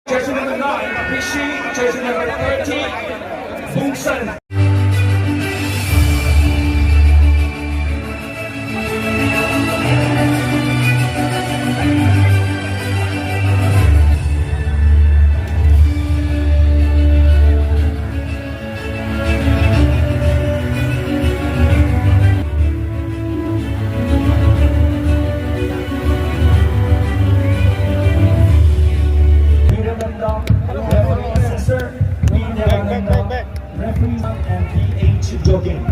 Jersey number 9, Pishi. Jersey number 30, Bungsan. Referees and PH jogging.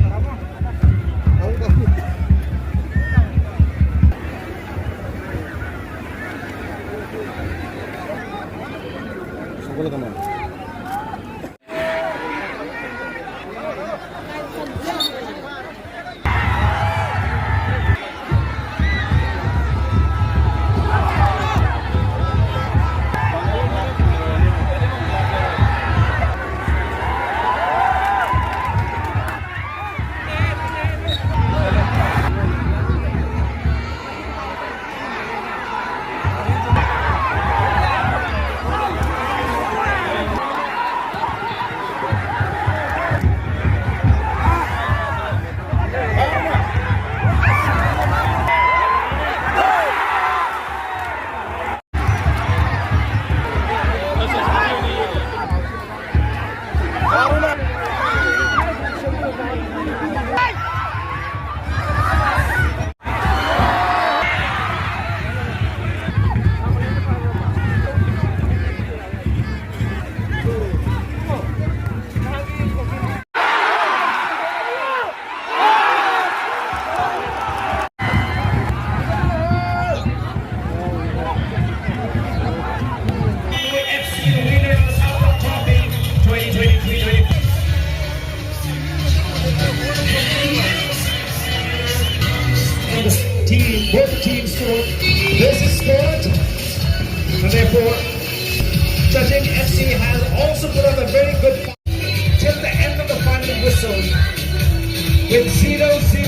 Both teams scored. This is scored, and therefore Judging FC has also put up a very good fight till the end of the final whistle with 0-0.